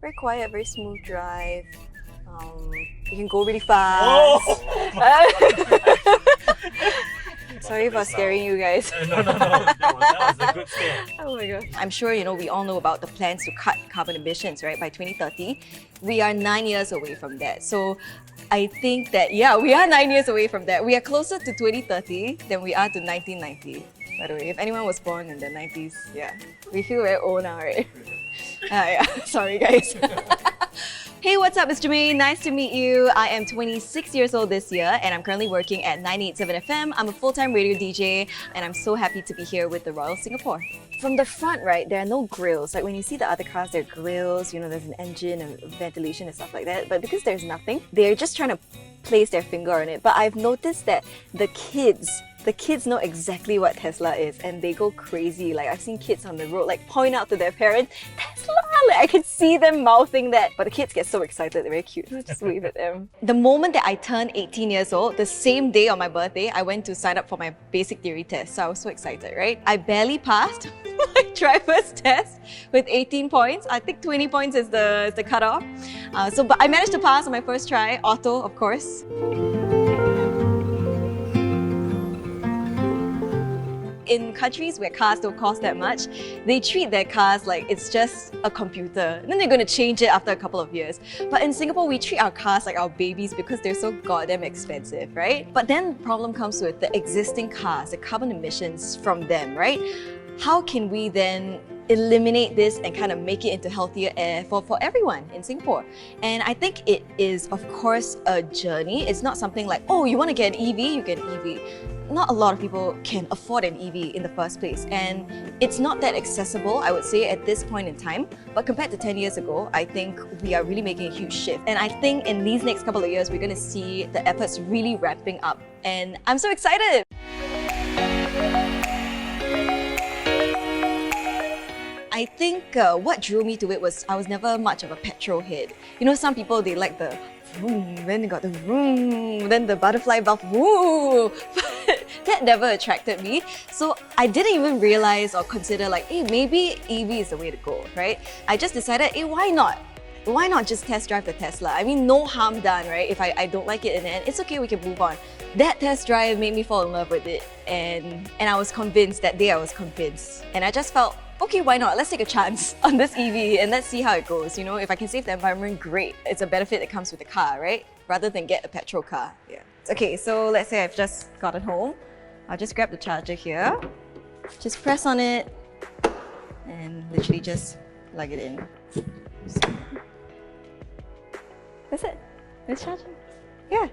Very quiet, very smooth drive. You can go really fast. Sorry for scaring you guys. No. That was a good scare. Oh my gosh. I'm sure we all know about the plans to cut carbon emissions, right? By 2030. We are 9 years away from that. So I think that, yeah, we are 9 years away from that. We are closer to 2030 than we are to 1990. By the way, if anyone was born in the 90s, yeah. We feel very old now, right? Yeah. Sorry guys. Hey, what's up? It's Germaine. Nice to meet you. I am 26 years old this year and I'm currently working at 987 FM. I'm a full-time radio DJ and I'm so happy to be here with the Royal Singapore. From the front, right, there are no grills. Like when you see the other cars, there are grills, there's an engine and ventilation and stuff like that. But because there's nothing, they're just trying to place their finger on it. But I've noticed that the kids know exactly what Tesla is and they go crazy. Like I've seen kids on the road like point out to their parents, Tesla! Like I can see them mouthing that. But the kids get so excited, they're very cute. I just wave at them. The moment that I turned 18 years old, the same day on my birthday, I went to sign up for my basic theory test. So I was so excited, right? I barely passed my driver's test with 18 points. I think 20 points is the cutoff. But I managed to pass on my first try, auto of course. In countries where cars don't cost that much, they treat their cars like it's just a computer. And then they're going to change it after a couple of years. But in Singapore, we treat our cars like our babies because they're so goddamn expensive, right? But then the problem comes with the existing cars, the carbon emissions from them, right? How can we then eliminate this and kind of make it into healthier air for everyone in Singapore? And I think it is, of course, a journey. It's not something like, oh, you want to get an EV, you get an EV. Not a lot of people can afford an EV in the first place, and it's not that accessible, I would say, at this point in time. But compared to 10 years ago, I think we are really making a huge shift. And I think in these next couple of years, we're going to see the efforts really ramping up. And I'm so excited! I think what drew me to it was I was never much of a petrol head. Some people, they like the vroom, then they got the vroom, then the butterfly valve, woo! But that never attracted me. So I didn't even realize or consider like, hey, maybe EV is the way to go, right? I just decided, hey, why not? Why not just test drive the Tesla? I mean, no harm done, right? If I don't like it in the end, it's okay, we can move on. That test drive made me fall in love with it. And I was convinced, that day I was convinced. And I just felt, okay, why not? Let's take a chance on this EV and let's see how it goes. If I can save the environment, great. It's a benefit that comes with the car, right? Rather than get a petrol car. Yeah. Okay, so let's say I've just gotten home. I'll just grab the charger here. Just press on it and literally just plug it in. That's it. It's charging. Yeah.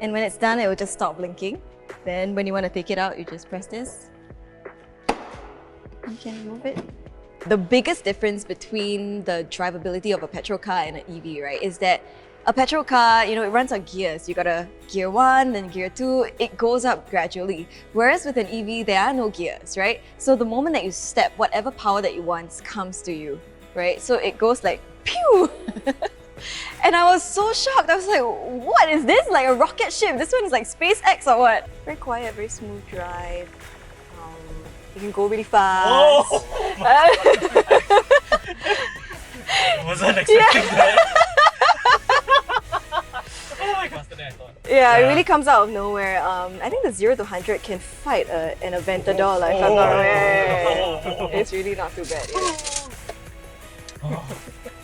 And when it's done, it will just stop blinking. Then when you want to take it out, you just press this. You can remove it. The biggest difference between the drivability of a petrol car and an EV, right, is that a petrol car, it runs on gears. You got a gear 1, then gear 2, it goes up gradually. Whereas with an EV, there are no gears, right? So the moment that you step, whatever power that you want comes to you, right? So it goes like, pew! And I was so shocked. I was like, what is this? Like a rocket ship? This one is like SpaceX or what? Very quiet, very smooth drive. You can go really fast. Wasn't expecting that. Faster than I thought. Yeah, it really comes out of nowhere. I think the 0 to 100 can fight an Aventador, if I'm not wrong. It's really not too bad. Yeah.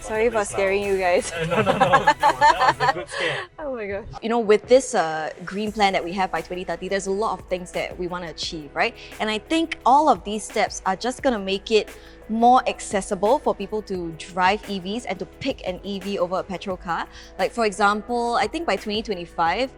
Sorry for scaring you guys. No. That was a good scare. Oh my gosh. With this green plan that we have by 2030, there's a lot of things that we want to achieve, right? And I think all of these steps are just going to make it more accessible for people to drive EVs and to pick an EV over a petrol car. Like for example, I think by 2025,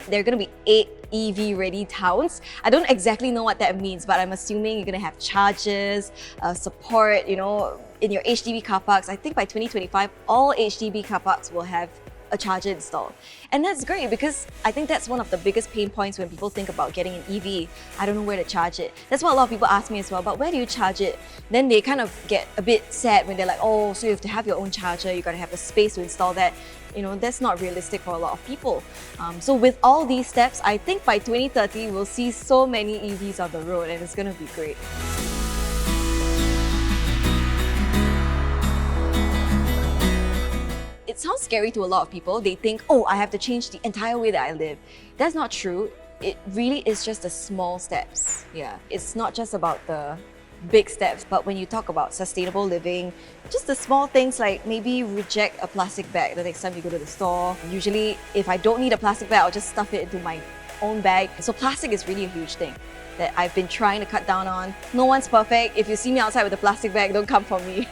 there are going to be 8 EV-ready towns. I don't exactly know what that means, but I'm assuming you're going to have chargers, support, in your HDB car parks. I think by 2025, all HDB car parks will have a charger installed. And that's great because I think that's one of the biggest pain points when people think about getting an EV. I don't know where to charge it. That's what a lot of people ask me as well, but where do you charge it? Then they kind of get a bit sad when they're like, oh, so you have to have your own charger, you gotta have the space to install that. That's not realistic for a lot of people. So with all these steps, I think by 2030, we'll see so many EVs on the road and it's gonna be great. it sounds scary to a lot of people. They think, oh, I have to change the entire way that I live. That's not true. It really is just the small steps. Yeah, it's not just about the big steps, but when you talk about sustainable living, just the small things like maybe reject a plastic bag the next time you go to the store. Usually, if I don't need a plastic bag, I'll just stuff it into my own bag. So plastic is really a huge thing that I've been trying to cut down on. No one's perfect. If you see me outside with a plastic bag, don't come for me.